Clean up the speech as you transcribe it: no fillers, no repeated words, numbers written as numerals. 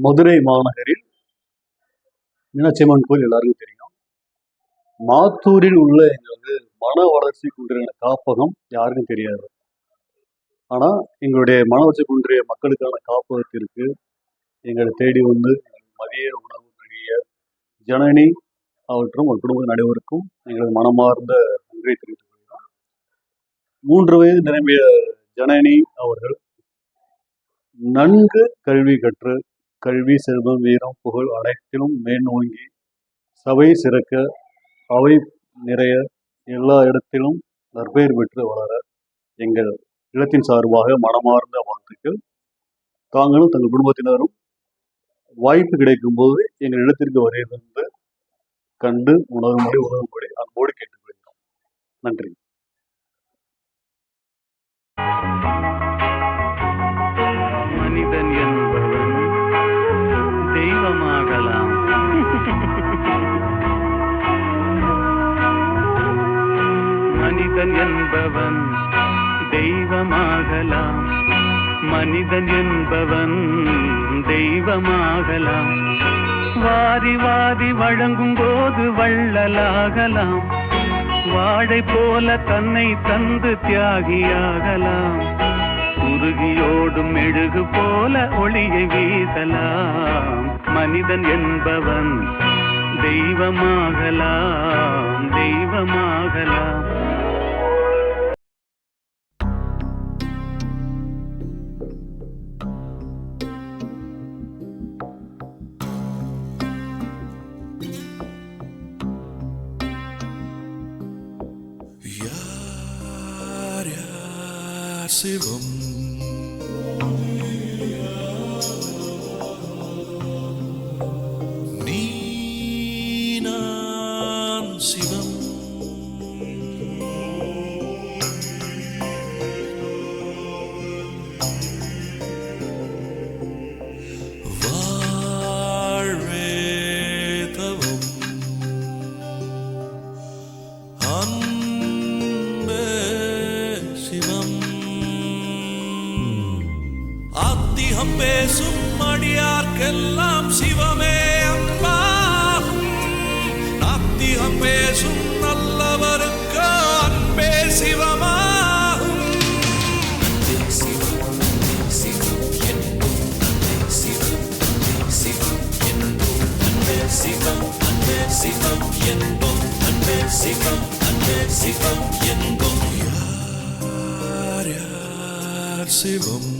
மதுரை மாநகரில் மீனாட்சியம்மன் கோயில் எல்லாருக்கும் தெரியும். மாத்தூரில் உள்ள எங்களுக்கு மன வளர்ச்சி குன்றிய காப்பகம் யாருக்கும் தெரியாது. ஆனால் எங்களுடைய மன வளர்ச்சி குன்றிய மக்களுக்கான காப்பகத்திற்கு எங்களை தேடி வந்து மதிய உணவு வழங்கிய ஜனனி அவற்றும் ஒரு குடும்ப அனைவருக்கும் எங்களது மனமார்ந்த நன்றியை தெரிவித்துக் கொள்கிறோம். 3 வயது நிரம்பிய ஜனனி அவர்கள் நன்கு கல்வி கற்று கல்வி, செல்வம், வீரம், புகழ் அனைத்திலும் மேல்நோங்கி சபை சிறக்க, அவை நிறைய, எல்லா இடத்திலும் நற்பெயர் பெற்று வளர எங்கள் இல்லத்தின் சார்பாக மனமார்ந்த வாழ்த்துக்கள். தாங்களும் தங்கள் குடும்பத்தினரும் வாய்ப்பு கிடைக்கும் போது எங்கள் இல்லத்திற்கு வருகிறது கண்டு உணவும்படி அன்போடு கேட்டுக்கொள்கிறோம். நன்றி. மனிதன் என்பவன் தெய்வமாகலாம். மனிதன் என்பவன் தெய்வமாகலாம். மனிதன் என்பவன் தெய்வமாகலாம். வாரி வாரி வழங்கும் போது வள்ளலாகலாம். வாழை போல தன்னை தந்து தியாகியாகலாம். உருகியோடும் மெழுகு போல ஒளியை வீசலாம். மனிதன் என்பவன் தெய்வமாகலாம், தெய்வமாகலாம். சிவம் நீ நான் சிவம் வாழ்வே தவம் அன்பே சிவம் ஆத்திகம் பேசும் அடியார்க்கெல்லாம் சிவமே அன்பாகும். நாத்திகம் பேசும் நல்லவருக்கு அன்பே சிவமாகும். அன்பே சிவம், சிவம் என்போம். அன்பே சிவம், சிவம் என்போம். அன்பே சிவம், அன்பே சிவம் என்போம். அன்பே சிவம், அன்பே சிவம் என்போம். யார் யார் சிவம்